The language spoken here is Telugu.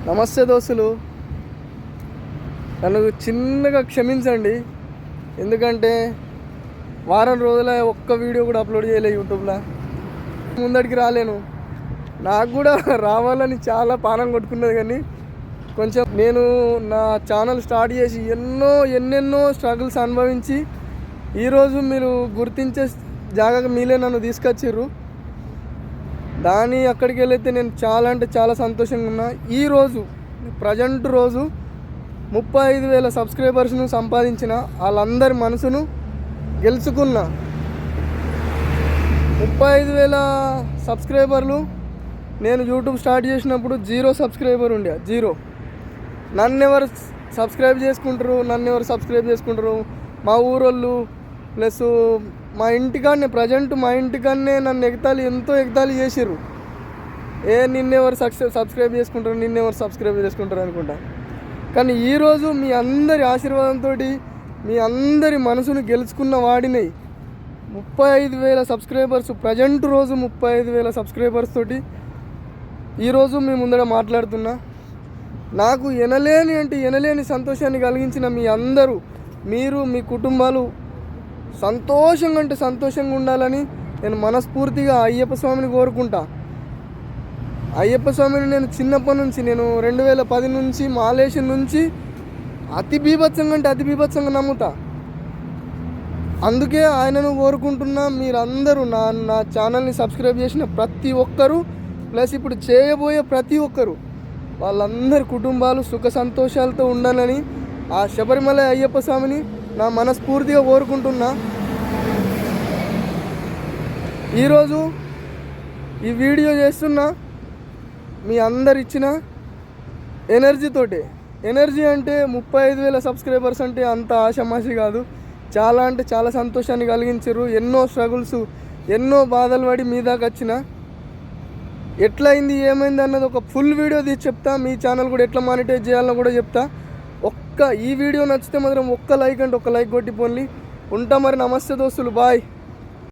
నమస్తే దోస్తులు, నన్ను చిన్నగా క్షమించండి. ఎందుకంటే వారం రోజుల ఒక్క వీడియో కూడా అప్లోడ్ చేయలే యూట్యూబ్లో. ముందడికి రాలేను. నాకు కూడా రావాలని చాలా పానం కొట్టుకున్నది, కానీ కొంచెం నేను నా ఛానల్ స్టార్ట్ చేసి ఎన్నెన్నో స్ట్రగుల్స్ అనుభవించి ఈరోజు మీరు గుర్తించే జాగాగా మీలే నన్ను తీసుకొచ్చిర్రు. దాని అక్కడికి వెళ్ళైతే నేను చాలా అంటే చాలా సంతోషంగా ఉన్నా. ఈరోజు ప్రజెంట్ రోజు 35,000 సబ్స్క్రైబర్స్ను సంపాదించిన వాళ్ళందరి మనసును గెలుచుకున్న. 35,000 సబ్స్క్రైబర్లు. నేను యూట్యూబ్ స్టార్ట్ చేసినప్పుడు 0 సబ్స్క్రైబర్ ఉండే, 0. నన్ను ఎవరు సబ్స్క్రైబ్ చేసుకుంటారు? మా ఊరోళ్ళు ప్లస్ మా ఇంటికాడనే మా ఇంటికాడనే నన్ను ఎంతో ఎగతాళి చేసిర్రు. నిన్నెవరు సబ్స్క్రైబ్ చేసుకుంటారు అనుకుంటా. కానీ ఈరోజు మీ అందరి ఆశీర్వాదంతో మీ అందరి మనసును గెలుచుకున్న వాడినై 35,000 సబ్స్క్రైబర్స్. ప్రజెంట్ రోజు 35,000 సబ్స్క్రైబర్స్ తోటి ఈరోజు మీ ముందర మాట్లాడుతున్నా. నాకు ఎనలేని సంతోషాన్ని కలిగించిన మీ అందరూ, మీరు మీ కుటుంబాలు సంతోషంగా ఉండాలని నేను మనస్ఫూర్తిగా అయ్యప్ప స్వామిని కోరుకుంటా. అయ్యప్ప స్వామిని నేను చిన్నప్పటి నుంచి, నేను 2010 నుంచి మాలేషన్ నుంచి అతి బీభత్సంగా నమ్ముతా. అందుకే ఆయనను కోరుకుంటున్నా. మీరందరూ నా ఛానల్ని సబ్స్క్రైబ్ చేసిన ప్రతి ఒక్కరూ, ప్లస్ ఇప్పుడు చేయబోయే ప్రతి ఒక్కరు, వాళ్ళందరి కుటుంబాలు సుఖ సంతోషాలతో ఉండాలని ఆ శబరిమల అయ్యప్ప స్వామిని నా మనస్ఫూర్తిగా కోరుకుంటున్నా. ఈరోజు ఈ వీడియో చేస్తున్నా మీ అందరు ఇచ్చిన ఎనర్జీ అంటే 35,000 సబ్స్క్రైబర్స్ అంటే అంత ఆషమాషి కాదు. చాలా సంతోషాన్ని కలిగించారు. ఎన్నో స్ట్రగుల్స్, ఎన్నో బాధలు పడి మీ దాకా వచ్చిన. ఎట్లయింది ఏమైంది అన్నది ఒక ఫుల్ వీడియో తీసి చెప్తా. మీ ఛానల్ కూడా ఎట్లా మానిటైజ్ చేయాలని కూడా చెప్తా. ఈ వీడియో నచ్చితే మాత్రం ఒక్క లైక్ కొట్టి పోన్లి. ఉంటా మరి. నమస్తే దోస్తులు, బాయ్.